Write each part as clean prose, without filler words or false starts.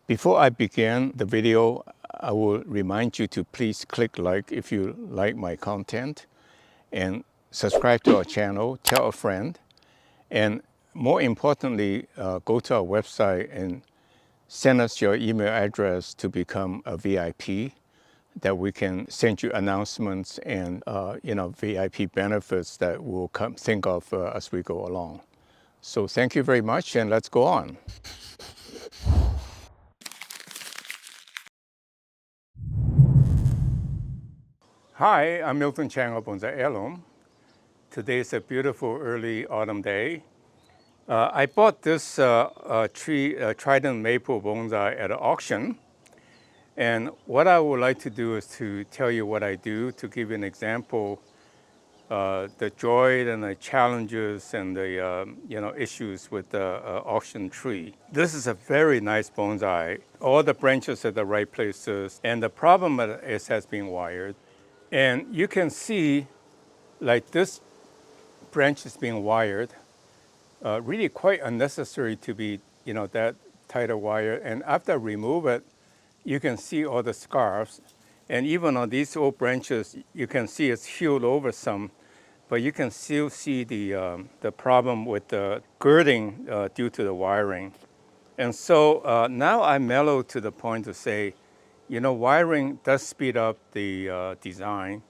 Before I begin the video, I will remind you to please click like if you like my content, and subscribe to our channel, tell a friend, and more importantly, go to our website and send us your email address to become a VIP, that we can send you announcements and VIP benefits that we'll think of as we go along. So thank you very much, and let's go on. Hi, I'm Milton Chang of Bonsai Heirloom. Today is a beautiful early autumn day. I bought this Trident maple bonsai at an auction. And what I would like to do is to tell you what I do, to give you an example, the joy and the challenges and the issues with the auction tree. This is a very nice bonsai. All the branches at the right places, and the problem is it has been wired. And you can see, like this branch is being wired, really quite unnecessary to be, that tight a wire. And after I remove it, you can see all the scarves. And even on these old branches, you can see it's healed over some, but you can still see the problem with the girding due to the wiring. And so now I'm mellow to the point to say, wiring does speed up the design,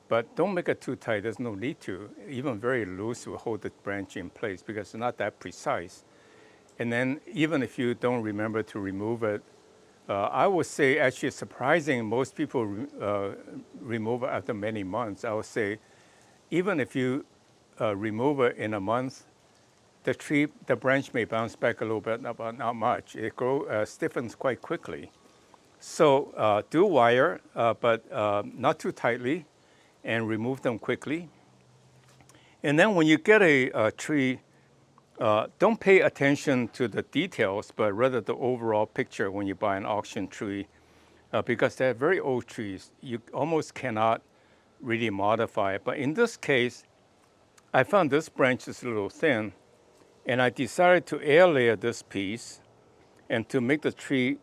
but don't make it too tight. There's no need to. Even very loose will hold the branch in place because it's not that precise. And then even if you don't remember to remove it, I would say actually it's surprising most people remove it after many months. I would say even if you remove it in a month, the branch may bounce back a little bit, but not much. It stiffens quite quickly. So do wire, but not too tightly, and remove them quickly. And then when you get a tree, don't pay attention to the details, but rather the overall picture when you buy an auction tree, because they're very old trees. You almost cannot really modify it. But in this case, I found this branch is a little thin, and I decided to air layer this piece and to make the tree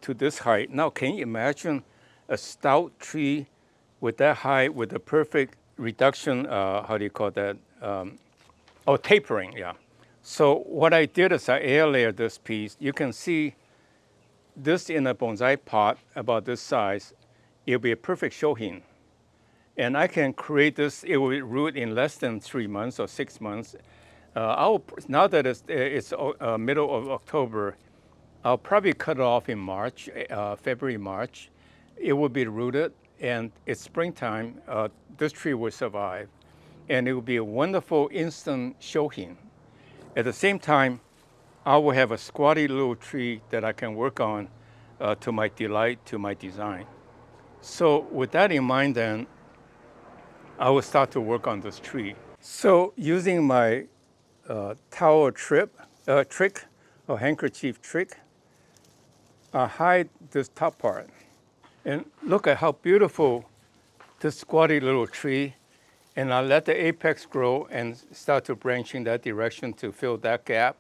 to this height. Now, can you imagine a stout tree with that height with the perfect reduction, how do you call that? Tapering, yeah. So what I did is I air layered this piece. You can see this in a bonsai pot about this size. It'll be a perfect shohin. And I can create this, it will root in less than 3 months or 6 months. Now that it's middle of October, I'll probably cut it off in March, February, March. It will be rooted, and it's springtime. This tree will survive, and it will be a wonderful instant shohin. At the same time, I will have a squatty little tree that I can work on to my delight, to my design. So with that in mind, then, I will start to work on this tree. So using my towel trick or handkerchief trick, I hide this top part. And look at how beautiful this squatty little tree. And I let the apex grow and start to branch in that direction to fill that gap.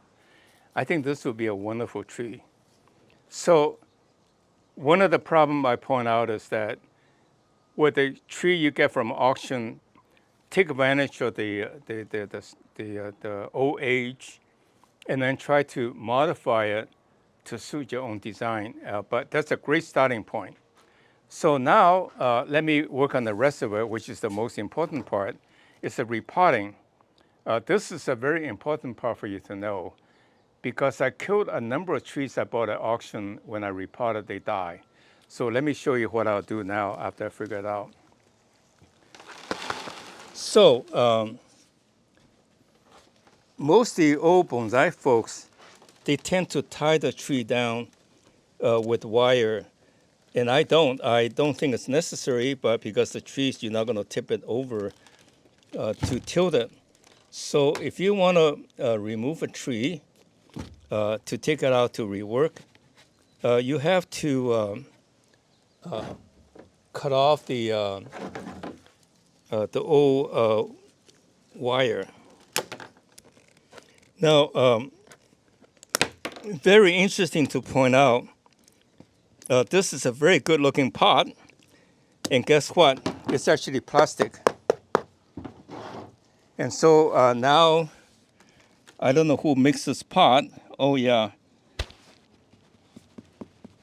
I think this will be a wonderful tree. So one of the problems I point out is that with the tree you get from auction, take advantage of the old age, and then try to modify it to suit your own design. But that's a great starting point. So now let me work on the rest of it, which is the most important part. It's the repotting. This is a very important part for you to know, because I killed a number of trees I bought at auction. When I repotted, they die. So let me show you what I'll do now after I figure it out. So most of the old bonsai folks, they tend to tie the tree down with wire. And I don't think it's necessary, but because the trees, you're not going to tip it over to tilt it. So if you want to remove a tree to take it out to rework, you have to cut off the old wire. Now, very interesting to point out, This is a very good looking pot. And guess what? It's actually plastic. And so now, I don't know who makes this pot. Oh, yeah.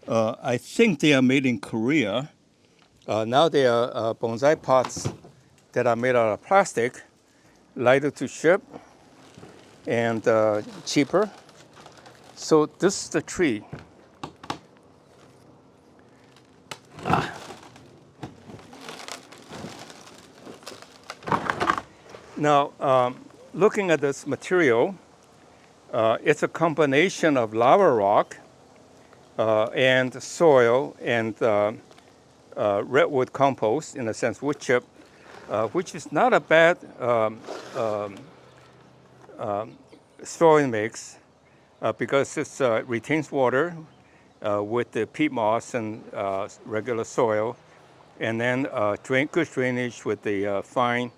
I think they are made in Korea. Now they are bonsai pots that are made out of plastic, lighter to ship, and cheaper. So this is the tree. Now, looking at this material, it's a combination of lava rock and soil and redwood compost, in a sense, wood chip, which is not a bad soil mix because it retains water with the peat moss and regular soil, and then good drainage with the fine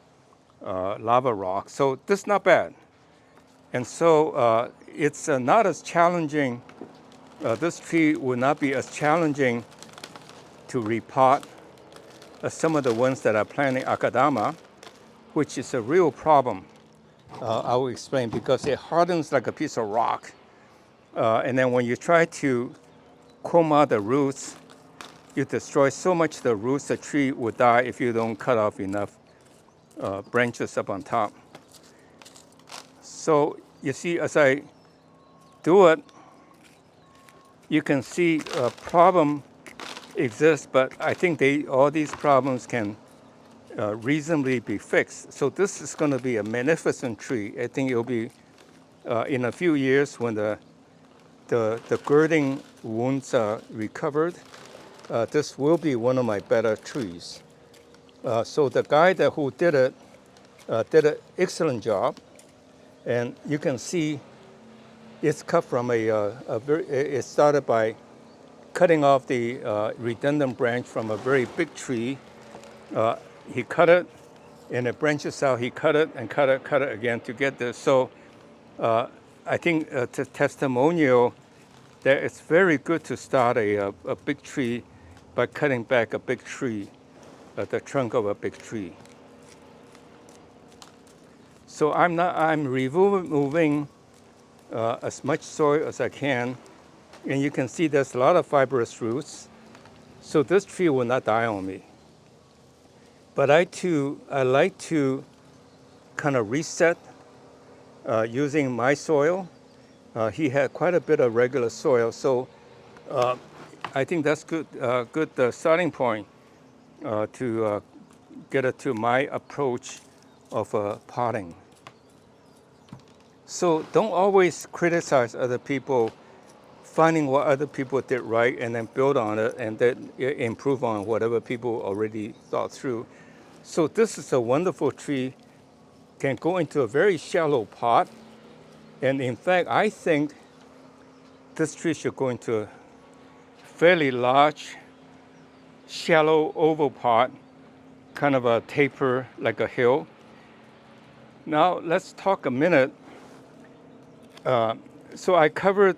lava rock. So this is not bad. And so it's not as challenging. This tree will not be as challenging to repot as some of the ones that are planting akadama, which is a real problem. I will explain, because it hardens like a piece of rock. And then when you try to comb out the roots, you destroy so much the roots, the tree will die if you don't cut off enough branches up on top. So you see, as I do it, you can see a problem exists, but I think all these problems can reasonably be fixed. So this is going to be a magnificent tree. I think it'll be in a few years, when the girding wounds are recovered, this will be one of my better trees. So the guy who did it did an excellent job, and you can see it's cut from it started by cutting off the redundant branch from a very big tree. He cut it, and it branches out. He cut it and cut it again to get this. So I think it's testimonial that it's very good to start a big tree by cutting back a big tree, the trunk of a big tree. So I'm removing as much soil as I can, and you can see there's a lot of fibrous roots. So this tree will not die on me. But I like to kind of reset using my soil. He had quite a bit of regular soil, so I think that's good starting point to get it to my approach of potting. So don't always criticize other people, finding what other people did right and then build on it and then improve on whatever people already thought through. So this is a wonderful tree, can go into a very shallow pot. And in fact, I think this tree should go into a fairly large, shallow oval pot, kind of a taper like a hill. Now let's talk a minute. So I covered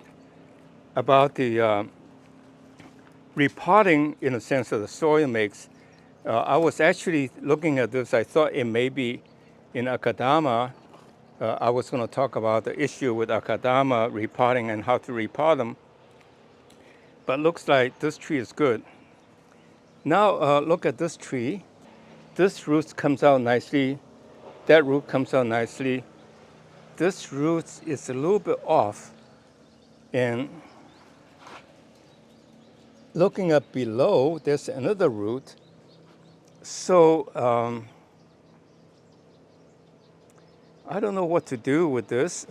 about the repotting in the sense of the soil mix. I was actually looking at this. I thought it may be in akadama. I was going to talk about the issue with akadama repotting and how to repot them. But looks like this tree is good. Now look at this tree. This root comes out nicely. That root comes out nicely. This root is a little bit off. And looking up below, there's another root. So I don't know what to do with this.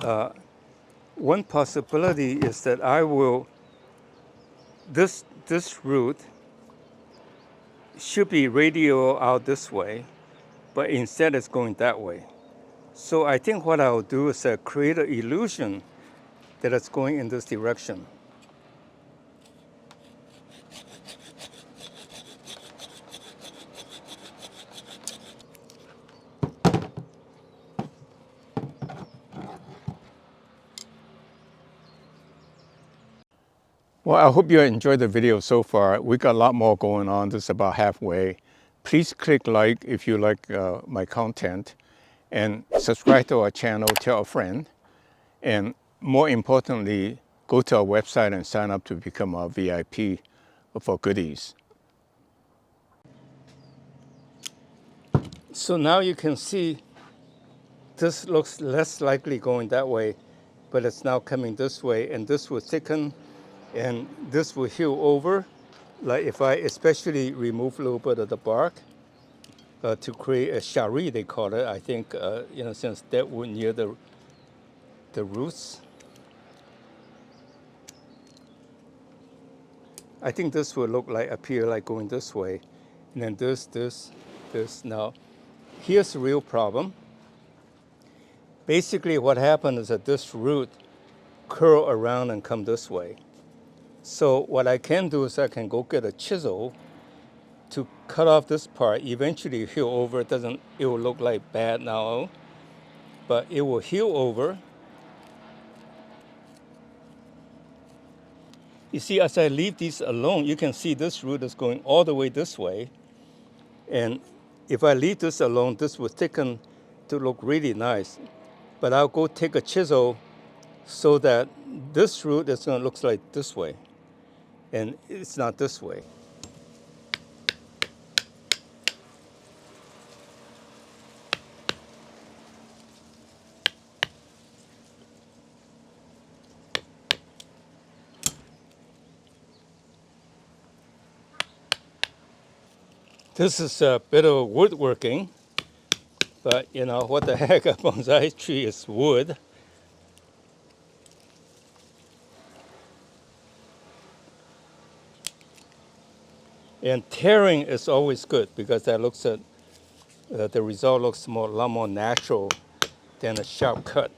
One possibility is that I will, this root should be radial out this way, but instead it's going that way. So I think what I'll do is create an illusion that it's going in this direction. Well, I hope you enjoyed the video so far. We got a lot more going on. This is about halfway. Please click like if you like my content, and subscribe to our channel, tell a friend, and more importantly, go to our website and sign up to become our VIP for goodies. So now you can see this looks less likely going that way, but it's now coming this way, and this will thicken and this will heal over. Like if I especially remove a little bit of the bark to create a shari, they call it, I think, since that would near the roots. I think this will appear like going this way. And then this. Now, here's the real problem. Basically what happened is that this root curl around and come this way. So what I can do is I can go get a chisel to cut off this part. Eventually heal over. It will look like bad now, but it will heal over. You see, as I leave these alone, you can see this root is going all the way this way. And if I leave this alone, this will thicken to look really nice. But I'll go take a chisel so that this root is going to look like this way. And it's not this way. This is a bit of woodworking, but what the heck, a bonsai tree is wood. And tearing is always good because that looks at the result looks a lot more natural than a sharp cut.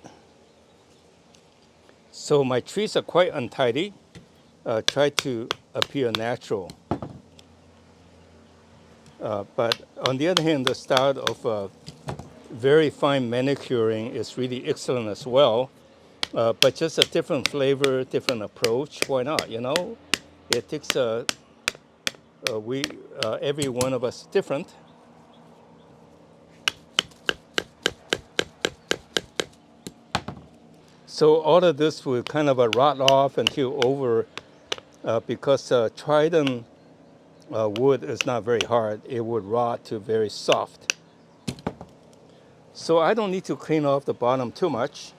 So my trees are quite untidy. Try to appear natural. But on the other hand, the style of very fine manicuring is really excellent as well. But just a different flavor, different approach. Why not? It takes every one of us different. So all of this will kind of rot off and heal over because Trident wood is not very hard. It would rot to very soft. So I don't need to clean off the bottom too much.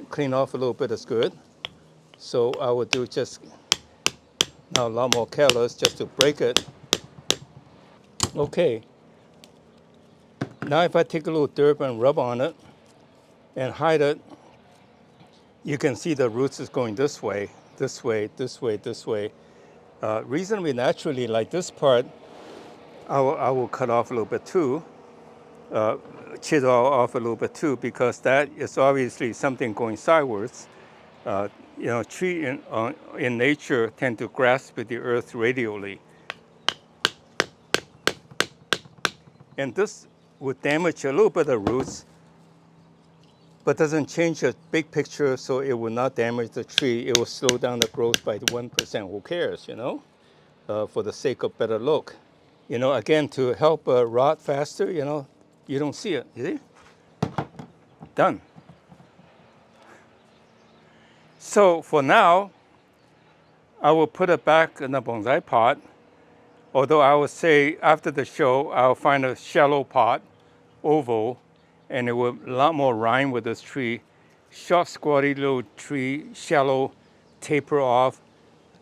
Clean off a little bit is good. So I would do just now a lot more careless just to break it. Okay. Now if I take a little dirt and rub on it and hide it, you can see the roots is going this way, this way, this way, this way. Reasonably naturally, like this part, I will cut off a little bit too, chisel off a little bit too, because that is obviously something going sideways. Tree in nature tend to grasp the earth radially. And this would damage a little bit of roots, but doesn't change the big picture, so it will not damage the tree. It will slow down the growth by 1%. Who cares, for the sake of better look. Again, to help rot faster, you don't see it, you see? Done. So for now, I will put it back in the bonsai pot. Although I would say after the show, I'll find a shallow pot, oval, and it will a lot more rhyme with this tree. Short, squatty little tree, shallow, taper off,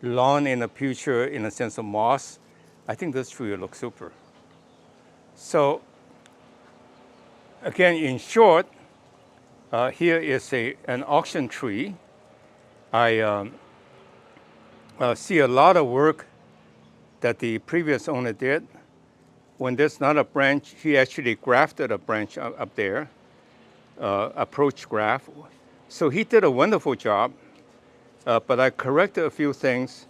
lawn in the future in a sense of moss. I think this tree will look super. So again, in short, here is an auction tree. I see a lot of work that the previous owner did. When there's not a branch, he actually grafted a branch up there, approach graft. So he did a wonderful job, but I corrected a few things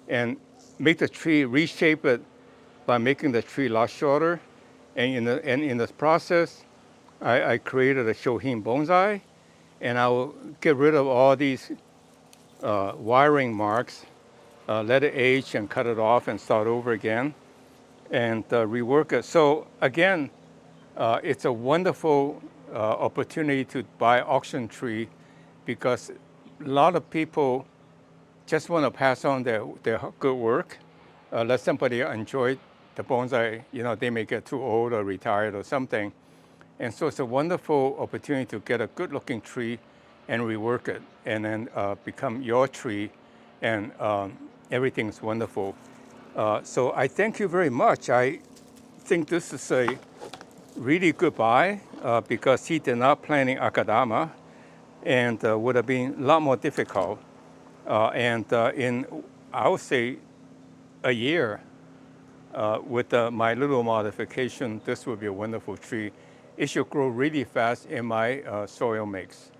and make the tree, reshape it by making the tree a lot shorter. And in this process, I created a Shohin bonsai, and I will get rid of all these wiring marks let it age and cut it off and start over again and rework it. So again, it's a wonderful opportunity to buy auction tree because a lot of people just want to pass on their good work. Let somebody enjoy the bonsai. You know, they may get too old or retired or something. And so it's a wonderful opportunity to get a good looking tree and rework it and then become your tree, and everything's wonderful. So I thank you very much. I think this is a really good buy because he did not plant in akadama and would have been a lot more difficult. And in, I would say, a year, with my little modification, this would be a wonderful tree. It should grow really fast in my soil mix.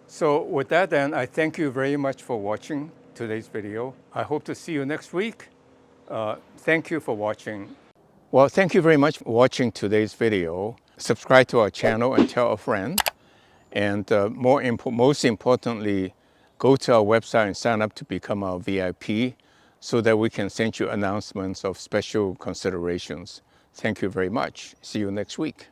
So with that then, I thank you very much for watching today's video. I hope to see you next week. Thank you for watching. Well, thank you very much for watching today's video. Subscribe to our channel and tell a friend. And most importantly, go to our website and sign up to become our VIP so that we can send you announcements of special considerations. Thank you very much. See you next week.